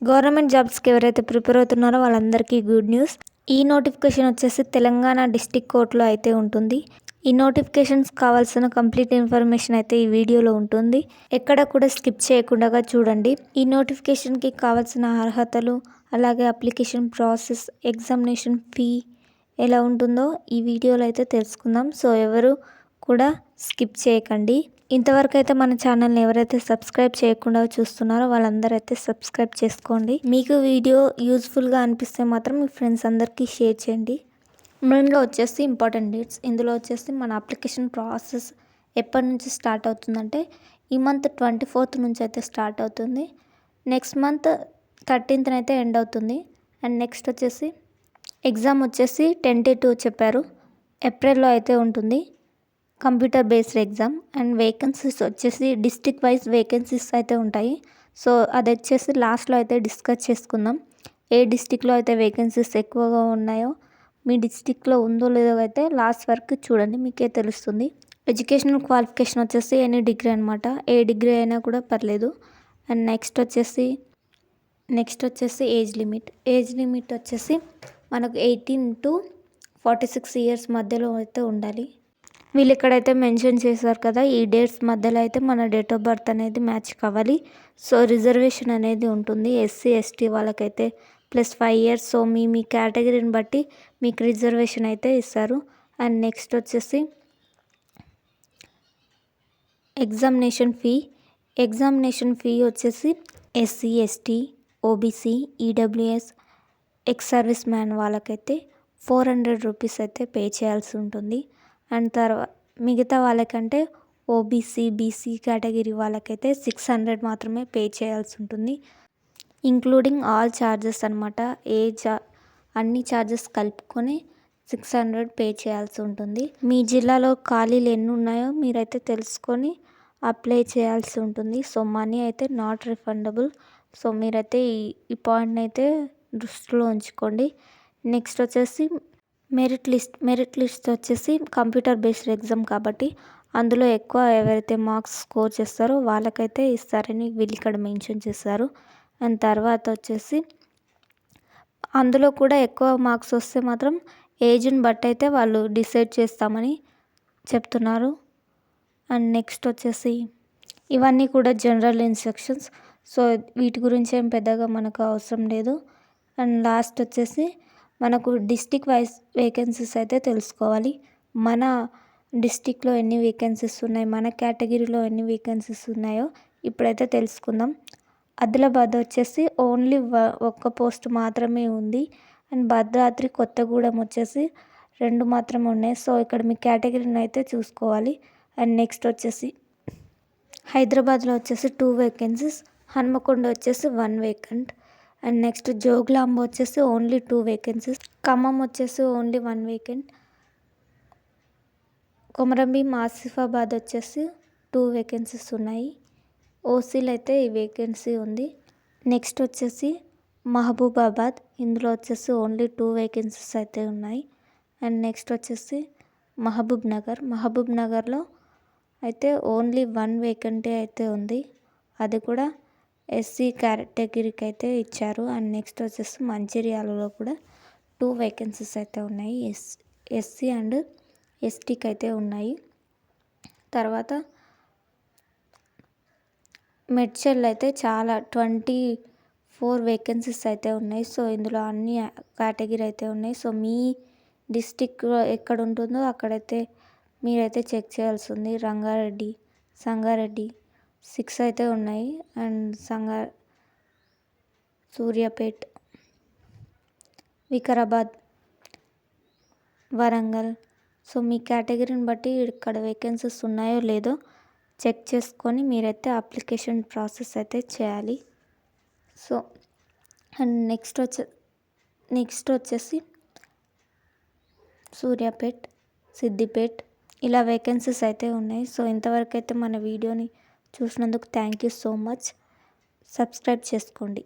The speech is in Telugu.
గవర్నమెంట్ జాబ్స్కి ఎవరైతే ప్రిపేర్ అవుతున్నారో వాళ్ళందరికీ గుడ్ న్యూస్. ఈ నోటిఫికేషన్ వచ్చేసి తెలంగాణ డిస్టిక్ కోర్టులో అయితే ఉంటుంది. ఈ నోటిఫికేషన్స్ కావాల్సిన కంప్లీట్ ఇన్ఫర్మేషన్ అయితే ఈ వీడియోలో ఉంటుంది. ఎక్కడ కూడా స్కిప్ చేయకుండా చూడండి. ఈ నోటిఫికేషన్కి కావాల్సిన అర్హతలు, అలాగే అప్లికేషన్ ప్రాసెస్, ఎగ్జామినేషన్ ఫీ ఎలా ఉంటుందో ఈ వీడియోలో అయితే తెలుసుకుందాం. సో ఎవరు కూడా స్కిప్ చేయకండి. ఇంతవరకు అయితే మన ఛానల్ని ఎవరైతే సబ్స్క్రైబ్ చేయకుండా చూస్తున్నారో వాళ్ళందరూ అయితే సబ్స్క్రైబ్ చేసుకోండి. మీకు వీడియో యూజ్ఫుల్గా అనిపిస్తే మాత్రం మీ ఫ్రెండ్స్ అందరికీ షేర్ చేయండి. మెయిన్గా వచ్చేసి ఇంపార్టెంట్ డేట్స్. ఇందులో వచ్చేసి మన అప్లికేషన్ ప్రాసెస్ ఎప్పటి నుంచి స్టార్ట్ అవుతుందంటే ఈ మంత్ 24th నుంచి అయితే స్టార్ట్ అవుతుంది. నెక్స్ట్ మంత్ 13th అయితే ఎండ్ అవుతుంది. అండ్ నెక్స్ట్ వచ్చేసి ఎగ్జామ్ వచ్చేసి టెంటేటివ్ చెప్పారు, ఏప్రిల్లో అయితే ఉంటుంది computer based exam. And vacancies వచ్చేసి డిస్ట్రిక్ట్ వైజ్ వేకెన్సీస్ అయితే ఉంటాయి. సో అది వచ్చేసి లాస్ట్లో అయితే డిస్కస్ చేసుకుందాం. ఏ డిస్టిక్లో అయితే వేకెన్సీస్ ఎక్కువగా ఉన్నాయో, మీ డిస్టిక్లో ఉందో లేదో అయితే లాస్ట్ వరకు చూడండి, మీకే తెలుస్తుంది. ఎడ్యుకేషనల్ క్వాలిఫికేషన్ వచ్చేసి ఎనీ డిగ్రీ అనమాట, ఏ డిగ్రీ అయినా కూడా పర్లేదు. అండ్ నెక్స్ట్ వచ్చేసి ఏజ్ లిమిట్ వచ్చేసి మనకు 18 to 46 years మధ్యలో అయితే ఉండాలి. వీళ్ళు ఇక్కడైతే మెన్షన్ చేశారు కదా, ఈ డేట్స్ మధ్యలో అయితే మన డేట్ ఆఫ్ బర్త్ అనేది మ్యాచ్ కావాలి. సో రిజర్వేషన్ అనేది ఉంటుంది ఎస్సీ ఎస్టీ వాళ్ళకైతే +5 years. సో మీ కేటగిరీని బట్టి మీకు రిజర్వేషన్ అయితే ఇస్తారు. అండ్ నెక్స్ట్ వచ్చేసి ఎగ్జామినేషన్ ఫీ వచ్చేసి SC ST OBC EWS ex service man వాళ్ళకైతే 400 రూపీస్ అయితే పే చేయాల్సి ఉంటుంది. అండ్ మిగతా వాళ్ళకంటే ఓబీసీ బీసీ కేటగిరీ వాళ్ళకైతే 600 మాత్రమే పే చేయాల్సి ఉంటుంది, ఇంక్లూడింగ్ ఆల్ ఛార్జెస్ అనమాట. అన్ని ఛార్జెస్ కలుపుకొని 600 పే చేయాల్సి ఉంటుంది. మీ జిల్లాలో ఖాళీలు ఎన్ని ఉన్నాయో మీరైతే తెలుసుకొని అప్లై చేయాల్సి ఉంటుంది. సో మనీ అయితే నాట్ రిఫండబుల్. సో మీరైతే ఈ పాయింట్ని అయితే దృష్టిలో ఉంచుకోండి. నెక్స్ట్ వచ్చేసి మెరిట్ లిస్ట్ వచ్చేసి కంప్యూటర్ బేస్డ్ ఎగ్జామ్ కాబట్టి అందులో ఎక్కువ ఎవరైతే మార్క్స్ స్కోర్ చేస్తారో వాళ్ళకైతే ఇస్తారని వీళ్ళు ఇక్కడ మెన్షన్ చేశారు. అండ్ తర్వాత వచ్చేసి అందులో కూడా ఎక్కువ మార్క్స్ వస్తే మాత్రం ఏజ్ని బట్టి అయితే వాళ్ళు డిసైడ్ చేస్తామని చెప్తున్నారు. అండ్ నెక్స్ట్ వచ్చేసి ఇవన్నీ కూడా జనరల్ ఇన్స్ట్రక్షన్స్. సో వీటి గురించి ఏం పెద్దగా మనకు అవసరం లేదు. అండ్ లాస్ట్ వచ్చేసి మనకు డిస్టిక్ వైజ్ వేకెన్సీస్ అయితే తెలుసుకోవాలి. మన డిస్టిక్లో ఎన్ని వేకెన్సీస్ ఉన్నాయి, మన కేటగిరీలో ఎన్ని వేకెన్సీస్ ఉన్నాయో ఇప్పుడైతే తెలుసుకుందాం. ఆదిలాబాద్ వచ్చేసి ఓన్లీ ఒక్క పోస్ట్ మాత్రమే ఉంది. అండ్ భద్రాద్రి కొత్తగూడెం వచ్చేసి 2 మాత్రమే ఉన్నాయి. సో ఇక్కడ మీ కేటగిరీని అయితే చూసుకోవాలి. అండ్ నెక్స్ట్ వచ్చేసి హైదరాబాద్లో వచ్చేసి 2 వేకెన్సీస్, హన్మకొండ వచ్చేసి 1 వేకెంట్. అండ్ నెక్స్ట్ జోగులాంబ వచ్చేసి ఓన్లీ 2 వేకెన్సీస్, ఖమ్మం వచ్చేసి ఓన్లీ 1 వేకెంట్, కొమరంభీం ఆసిఫాబాద్ వచ్చేసి 2 వేకెన్సీస్ ఉన్నాయి. ఓసీలో అయితే ఈ వేకెన్సీ ఉంది. నెక్స్ట్ వచ్చేసి మహబూబాబాద్, ఇందులో వచ్చేసి ఓన్లీ 2 వేకెన్సీస్ అయితే ఉన్నాయి. అండ్ నెక్స్ట్ వచ్చేసి మహబూబ్ నగర్లో అయితే ఓన్లీ 1 వేకెంటీ అయితే ఉంది, అది కూడా ఎస్సీ కేటగిరీకి అయితే ఇచ్చారు. అండ్ నెక్స్ట్ వచ్చేసి మంచిర్యాలలో కూడా 2 వేకెన్సీస్ అయితే ఉన్నాయి, ఎస్సీ అండ్ ఎస్టీకి అయితే ఉన్నాయి. తర్వాత మెడ్చల్ అయితే చాలా 24 వేకెన్సీస్ అయితే ఉన్నాయి. సో ఇందులో అన్ని కేటగిరీ అయితే ఉన్నాయి. సో మీ డిస్టిక్ ఎక్కడ ఉంటుందో అక్కడైతే మీరైతే చెక్ చేయాల్సి ఉంది. సంగారెడ్డి 6 అయితే ఉన్నాయి. అండ్ సూర్యాపేట్, వికారాబాద్, వరంగల్. సో మీ కేటగిరీని బట్టి ఇక్కడ వేకెన్సీస్ ఉన్నాయో లేదో చెక్ చేసుకొని మీరైతే అప్లికేషన్ ప్రాసెస్ అయితే చేయాలి. సో అండ్ నెక్స్ట్ వచ్చేసి సూర్యాపేట్, సిద్దిపేట్ ఇలా వేకెన్సీస్ అయితే ఉన్నాయి. సో ఇంతవరకు అయితే మన వీడియోని చూసినందుకు thank you so much. Subscribe చేసుకోండి.